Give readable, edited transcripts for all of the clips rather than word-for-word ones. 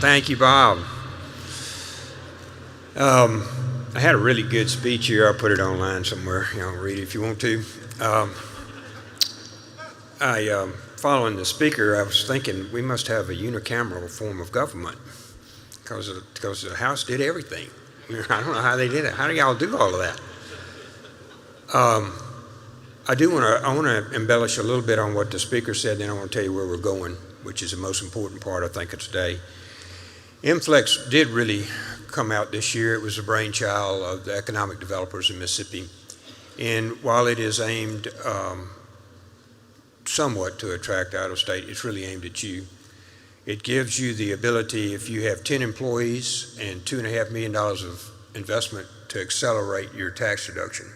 Thank you, Bob. I had a really good speech here. I'll put it online somewhere. Read it if you want to. Following the speaker, I was thinking we must have a unicameral form of government because the House did everything. I don't know how they did it. How do y'all do all of that? I want to embellish a little bit on what the speaker said, then I want to tell you where we're going, which is the most important part, I think, of today. MFLEX did really come out this year. It was a brainchild of the economic developers in Mississippi. And while it is aimed somewhat to attract out of state, it's really aimed at you. It gives you the ability, if you have 10 employees and $2.5 million of investment, to accelerate your tax deduction.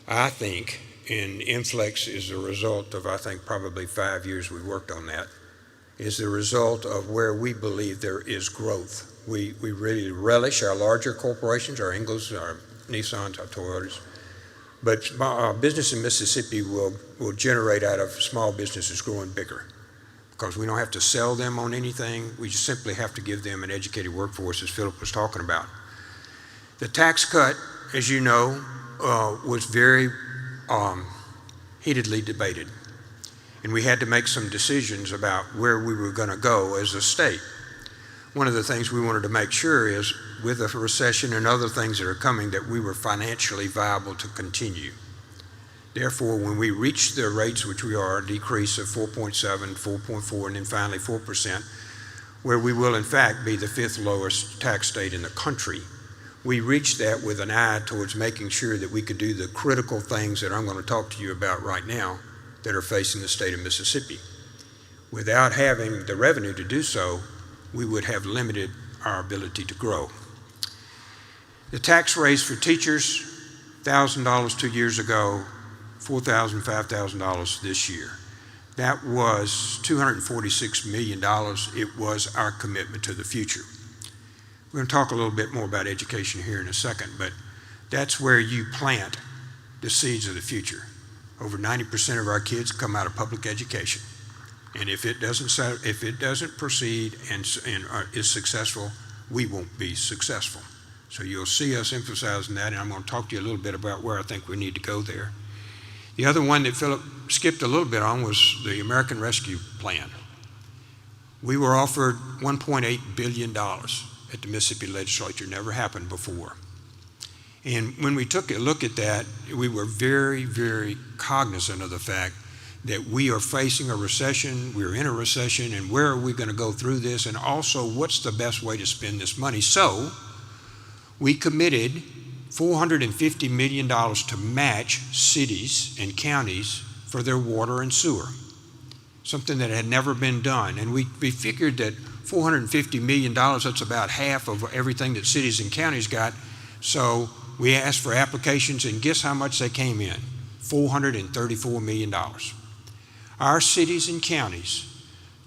I think, and MFLEX is a result of, I think, probably 5 years we've worked on that, is the result of where we believe there is growth. We really relish our larger corporations, our Ingles, our Nissans, our Toyotas, but business in Mississippi will generate out of small businesses growing bigger because we don't have to sell them on anything. We just simply have to give them an educated workforce, as Philip was talking about. The tax cut, as you know, was very heatedly debated. And we had to make some decisions about where we were going to go as a state. One of the things we wanted to make sure is, with a recession and other things that are coming, that we were financially viable to continue. Therefore, when we reach the rates which we are, a decrease of 4.7, 4.4, and then finally 4%, where we will in fact be the 5th lowest tax state in the country, we reached that with an eye towards making sure that we could do the critical things that I'm going to talk to you about right now that are facing the state of Mississippi. Without having the revenue to do so, we would have limited our ability to grow. The tax raise for teachers, $1,000 2 years ago, $4,000, $5,000 this year. That was $246 million. It was our commitment to the future. We're going to talk a little bit more about education here in a second, but that's where you plant the seeds of the future. Over 90% of our kids come out of public education. And if it doesn't proceed and is successful, we won't be successful. So you'll see us emphasizing that, and I'm going to talk to you a little bit about where I think we need to go there. The other one that Philip skipped a little bit on was the American Rescue Plan. We were offered $1.8 billion at the Mississippi legislature. Never happened before. And when we took a look at that, we were very, very cognizant of the fact that we are facing a recession, we're in a recession, and where are we going to go through this, and also what's the best way to spend this money. So we committed $450 million to match cities and counties for their water and sewer, something that had never been done. And we figured that $450 million, that's about half of everything that cities and counties got. So we asked for applications, and guess how much they came in? $434 million. Our cities and counties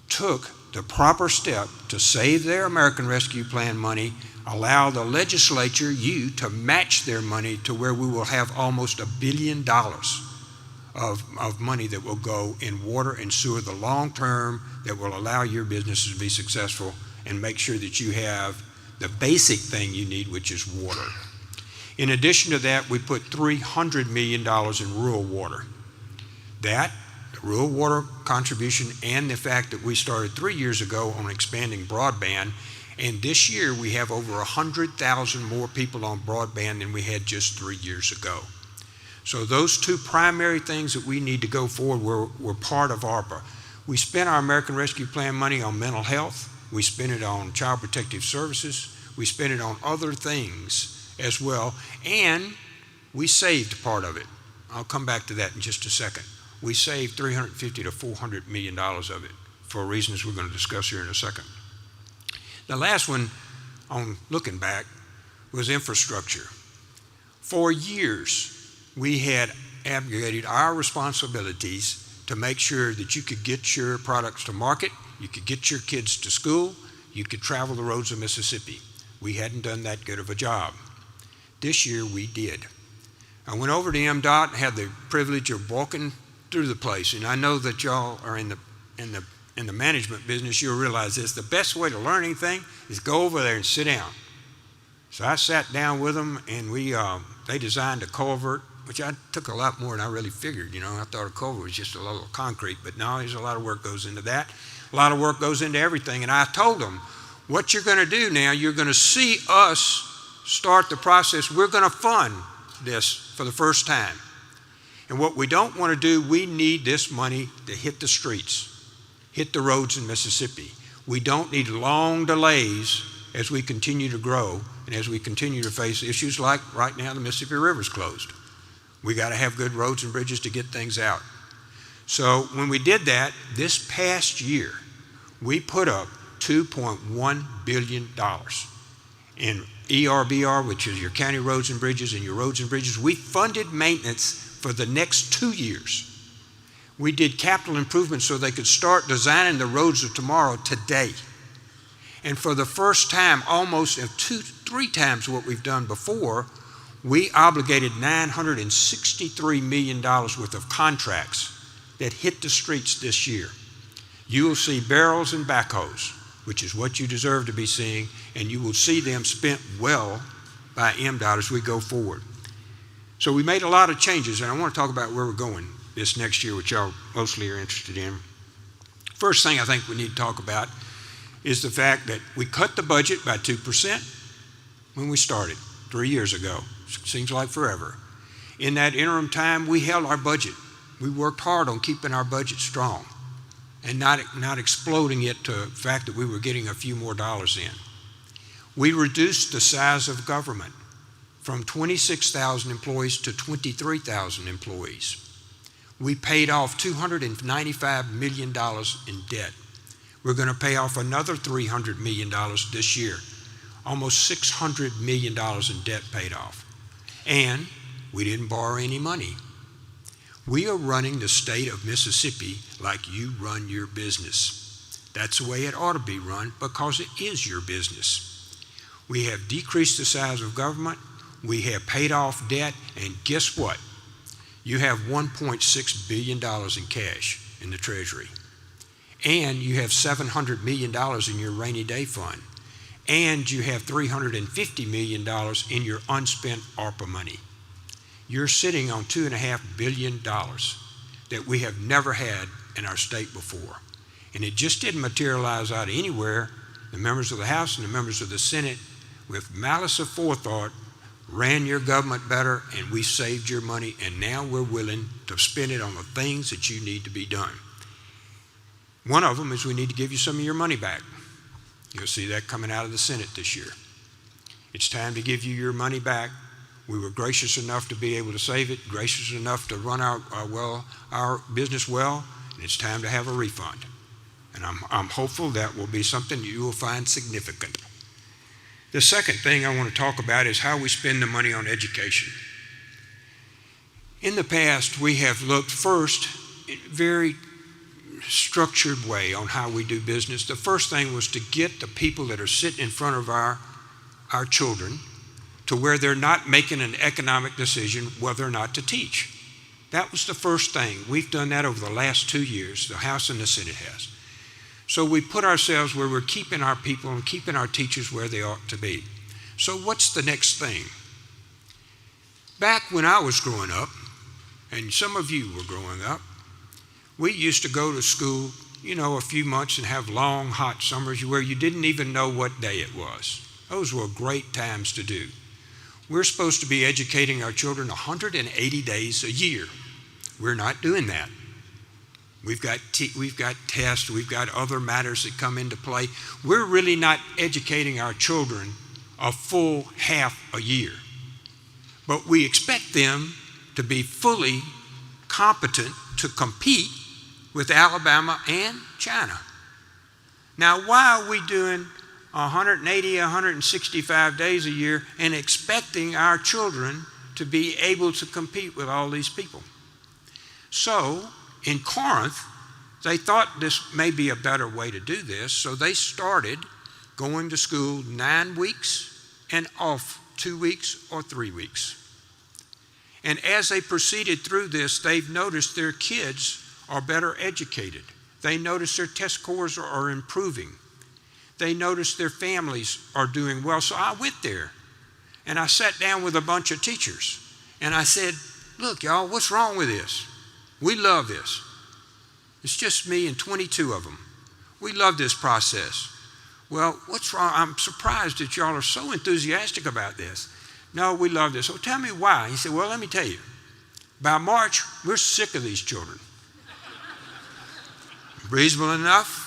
took the proper step to save their American Rescue Plan money, allow the legislature, you, to match their money to where we will have almost $1 billion of money that will go in water and sewer, the long term, that will allow your businesses to be successful and make sure that you have the basic thing you need, which is water. In addition to that, we put $300 million in rural water. That, the rural water contribution, and the fact that we started 3 years ago on expanding broadband, and this year we have over 100,000 more people on broadband than we had just 3 years ago. So those two primary things that we need to go forward were part of ARPA. We spent our American Rescue Plan money on mental health. We spent it on child protective services. We spent it on other things as well, and we saved part of it. I'll come back to that in just a second. We saved $350 to $400 million of it for reasons we're going to discuss here in a second. The last one, on looking back, was infrastructure. For years, we had abrogated our responsibilities to make sure that you could get your products to market, you could get your kids to school, you could travel the roads of Mississippi. We hadn't done that good of a job. This year we did. I went over to MDOT and had the privilege of walking through the place, and I know that y'all are in in the management business, you'll realize this. The best way to learn anything is go over there and sit down. So I sat down with them, and they designed a culvert, which I took a lot more than I really figured. I thought a culvert was just a little concrete, but no, there's a lot of work goes into that. A lot of work goes into everything. And I told them, what you're going to do now, you're going to see us start the process. We're going to fund this for the first time. And what we don't want to do, we need this money to hit the streets, hit the roads in Mississippi. We don't need long delays as we continue to grow and as we continue to face issues like right now the Mississippi River's closed. We got to have good roads and bridges to get things out. So when we did that, this past year, we put up $2.1 billion in ERBR, which is your county roads and bridges and your roads and bridges. We funded maintenance for the next 2 years. We did capital improvements so they could start designing the roads of tomorrow today. And for the first time, almost 2-3 times what we've done before, we obligated $963 million worth of contracts that hit the streets this year. You will see barrels and backhoes, which is what you deserve to be seeing, and you will see them spent well by MDOT as we go forward. So we made a lot of changes, and I want to talk about where we're going this next year, which y'all mostly are interested in. First thing I think we need to talk about is the fact that we cut the budget by 2% when we started 3 years ago. Seems like forever. In that interim time, we held our budget. We worked hard on keeping our budget strong and not exploding it to the fact that we were getting a few more dollars in. We reduced the size of government from 26,000 employees to 23,000 employees. We paid off $295 million in debt. We're going to pay off another $300 million this year. Almost $600 million in debt paid off. And we didn't borrow any money. We are running the state of Mississippi like you run your business. That's the way it ought to be run because it is your business. We have decreased the size of government. We have paid off debt. And guess what? You have $1.6 billion in cash in the Treasury. And you have $700 million in your rainy day fund. And you have $350 million in your unspent ARPA money. You're sitting on $2.5 billion that we have never had in our state before. And it just didn't materialize out of anywhere. The members of the House and the members of the Senate, with malice of forethought, ran your government better, and we saved your money, and now we're willing to spend it on the things that you need to be done. One of them is we need to give you some of your money back. You'll see that coming out of the Senate this year. It's time to give you your money back. We were gracious enough to be able to save it, gracious enough to run our business well, and it's time to have a refund. And I'm hopeful that will be something you will find significant. The second thing I want to talk about is how we spend the money on education. In the past, we have looked first in a very structured way on how we do business. The first thing was to get the people that are sitting in front of our children to where they're not making an economic decision whether or not to teach. That was the first thing. We've done that over the last 2 years. The House and the Senate has. So we put ourselves where we're keeping our people and keeping our teachers where they ought to be. So what's the next thing? Back when I was growing up, and some of you were growing up, we used to go to school, a few months and have long, hot summers where you didn't even know what day it was. Those were great times to do. We're supposed to be educating our children 180 days a year. We're not doing that. We've got tests, we've got other matters that come into play. We're really not educating our children a full half a year. But we expect them to be fully competent to compete with Alabama and China. Now, why are we doing 180, 165 days a year and expecting our children to be able to compete with all these people? So, in Corinth, they thought this may be a better way to do this, so they started going to school 9 weeks and off 2 weeks or 3 weeks. And as they proceeded through this, they've noticed their kids are better educated. They notice their test scores are improving. They notice their families are doing well. So I went there and I sat down with a bunch of teachers and I said, look, y'all, what's wrong with this? We love this. It's just me and 22 of them. We love this process. Well, what's wrong? I'm surprised that y'all are so enthusiastic about this. No, we love this. So tell me why. He said, well, let me tell you. By March, we're sick of these children. Reasonable enough.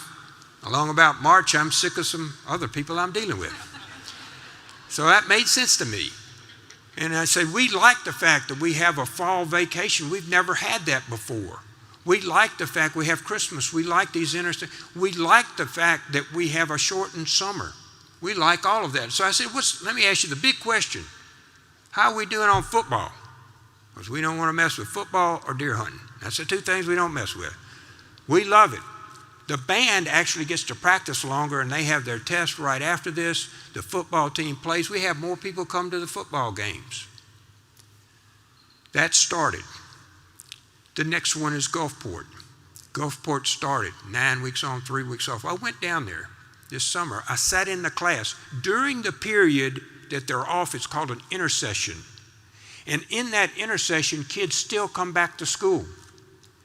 Along about March, I'm sick of some other people I'm dealing with. So that made sense to me. And I said, we like the fact that we have a fall vacation. We've never had that before. We like the fact we have Christmas. We like these we like the fact that we have a shortened summer. We like all of that. So I said, let me ask you the big question. How are we doing on football? Because we don't want to mess with football or deer hunting. That's the two things we don't mess with. We love it. The band actually gets to practice longer and they have their test right after this. The football team plays. We have more people come to the football games. That started. The next one is Gulfport. Gulfport started 9 weeks on, 3 weeks off. I went down there this summer. I sat in the class. During the period that they're off, it's called an intersession. And in that intersession, kids still come back to school.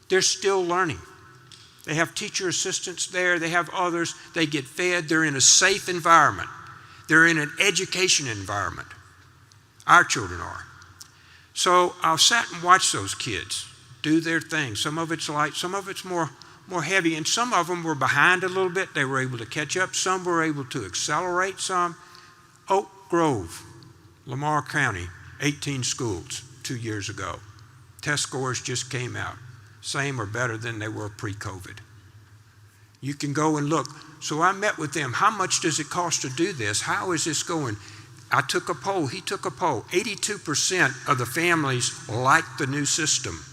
They're still learning. They have teacher assistants there. They have others. They get fed. They're in a safe environment. They're in an education environment. Our children are. So I sat and watched those kids do their thing. Some of it's light, some of it's more heavy, and some of them were behind a little bit. They were able to catch up. Some were able to accelerate some. Oak Grove, Lamar County, 18 schools 2 years ago. Test scores just came out. Same or better than they were pre-COVID. You can go and look. So I met with them. How much does it cost to do this? How is this going? I took a poll. He took a poll. 82% of the families like the new system.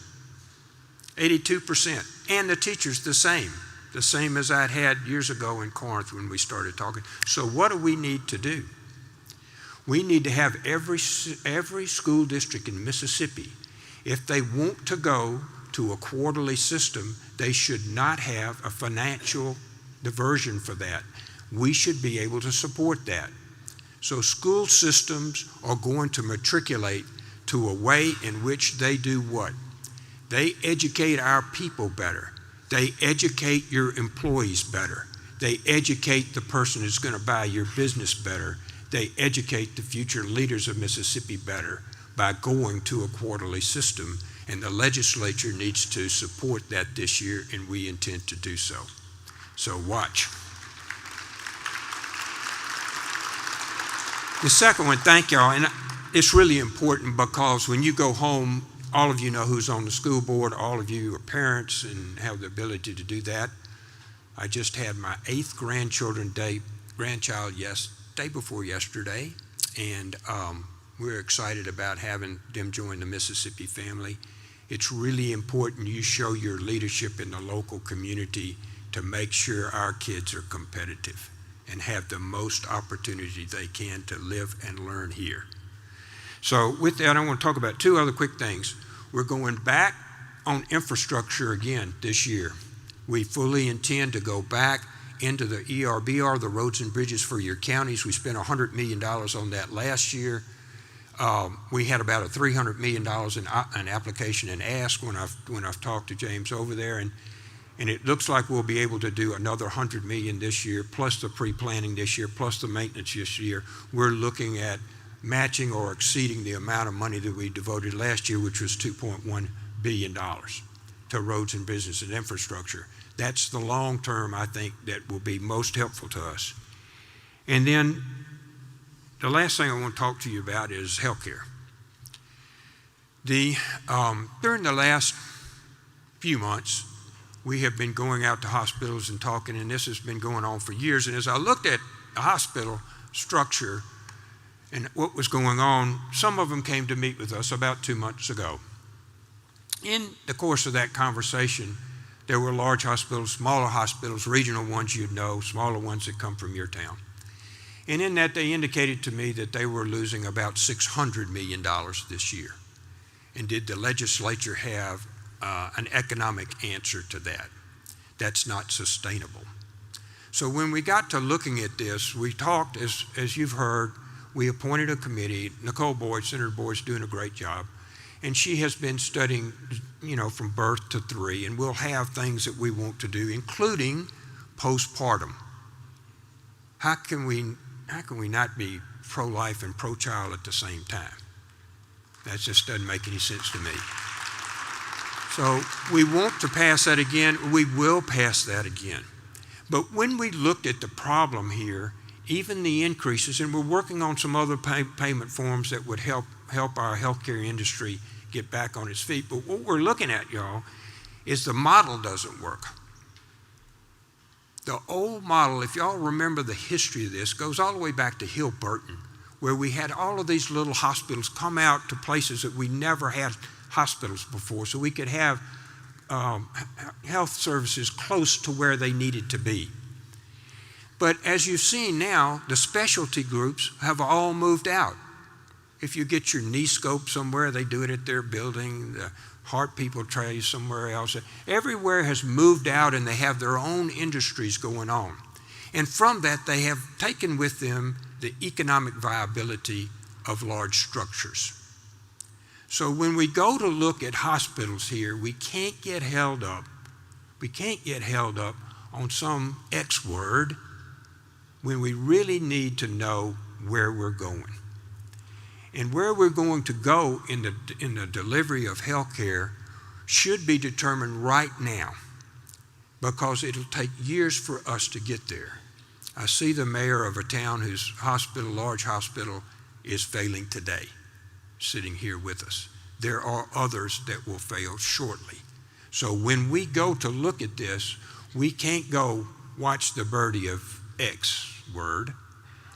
82%. And the teachers the same as I'd had years ago in Corinth when we started talking. So what do we need to do? We need to have every school district in Mississippi, if they want to go to a quarterly system, they should not have a financial diversion for that. We should be able to support that. So school systems are going to matriculate to a way in which they do what? They educate our people better. They educate your employees better. They educate the person who's going to buy your business better. They educate the future leaders of Mississippi better by going to a quarterly system. And the legislature needs to support that this year, and we intend to do so. So watch. The second one, thank y'all, and it's really important because when you go home, all of you know who's on the school board, all of you are parents and have the ability to do that. I just had my 8th grandchild day before yesterday, and we're excited about having them join the Mississippi family. It's really important you show your leadership in the local community to make sure our kids are competitive and have the most opportunity they can to live and learn here. So with that, I want to talk about 2 other quick things. We're going back on infrastructure again this year. We fully intend to go back into the ERBR, the roads and bridges for your counties. We spent $100 million on that last year. We had about a $300 million in application and ask when I've talked to James over there, and it looks like we'll be able to do another $100 million this year, plus the pre-planning this year, plus the maintenance this year. We're looking at matching or exceeding the amount of money that we devoted last year, which was $2.1 billion to roads and business and infrastructure. That's the long term, I think, that will be most helpful to us. And then the last thing I want to talk to you about is healthcare. During the last few months, we have been going out to hospitals and talking, and this has been going on for years. And as I looked at the hospital structure and what was going on, some of them came to meet with us about 2 months ago. In the course of that conversation, there were large hospitals, smaller hospitals, regional ones you'd know, smaller ones that come from your town. And in that, they indicated to me that they were losing about $600 million this year. And did the legislature have an economic answer to that? That's not sustainable. So when we got to looking at this, we talked, as you've heard, we appointed a committee. Nicole Boyd, Senator Boyd's doing a great job. And she has been studying, from birth to 3, and we'll have things that we want to do, including postpartum. How can we not be pro-life and pro-child at the same time? That just doesn't make any sense to me. So we want to pass that again. We will pass that again. But when we looked at the problem here, even the increases, and we're working on some other payment forms that would help our healthcare industry get back on its feet. But what we're looking at, y'all, is the model doesn't work. The old model, if y'all remember the history of this, goes all the way back to Hill Burton, where we had all of these little hospitals come out to places that we never had hospitals before, so we could have health services close to where they needed to be. But as you've seen now, the specialty groups have all moved out. If you get your knee scope somewhere, they do it at their building. The heart people try you somewhere else. Everywhere has moved out, and they have their own industries going on. And from that, they have taken with them the economic viability of large structures. So when we go to look at hospitals here, we can't get held up. We can't get held up on some X word when we really need to know where we're going. And where we're going to go in the delivery of health care should be determined right now, because it'll take years for us to get there. I see the mayor of a town whose large hospital, is failing today, sitting here with us. There are others that will fail shortly. So when we go to look at this, we can't go watch the birdie of X word.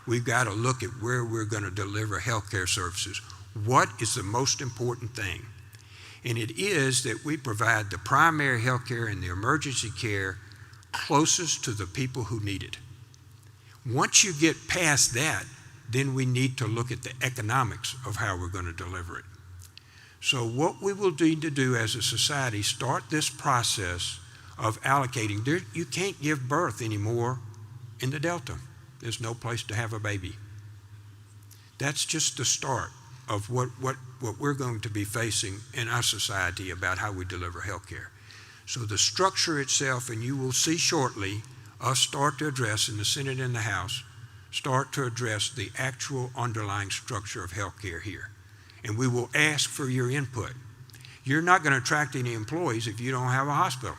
We've got to look at where we're going to deliver healthcare services. What is the most important thing? And it is that we provide the primary healthcare and the emergency care closest to the people who need it. Once you get past that, then we need to look at the economics of how we're going to deliver it. So what we will need to do as a society, start this process of allocating. You can't give birth anymore in the Delta. There's no place to have a baby. That's just the start of what we're going to be facing in our society about how we deliver health care. So the structure itself, and you will see shortly, us start to address in the Senate and the House, start to address the actual underlying structure of health care here. And we will ask for your input. You're not going to attract any employees if you don't have a hospital.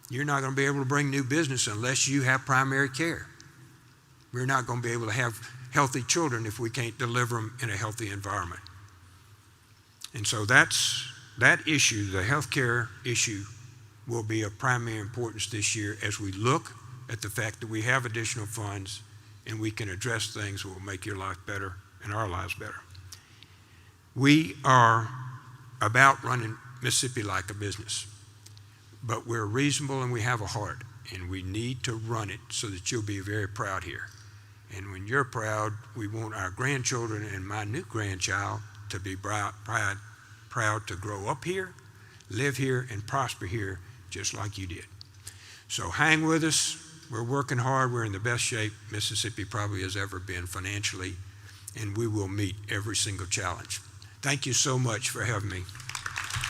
You're not going to be able to bring new business unless you have primary care. We're not going to be able to have healthy children if we can't deliver them in a healthy environment. And so that issue, the healthcare issue, will be of primary importance this year as we look at the fact that we have additional funds and we can address things that will make your life better and our lives better. We are about running Mississippi like a business, but we're reasonable and we have a heart, and we need to run it so that you'll be very proud here. And when you're proud, we want our grandchildren and my new grandchild to be proud to grow up here, live here, and prosper here just like you did. So hang with us. We're working hard. We're in the best shape Mississippi probably has ever been financially, and we will meet every single challenge. Thank you so much for having me.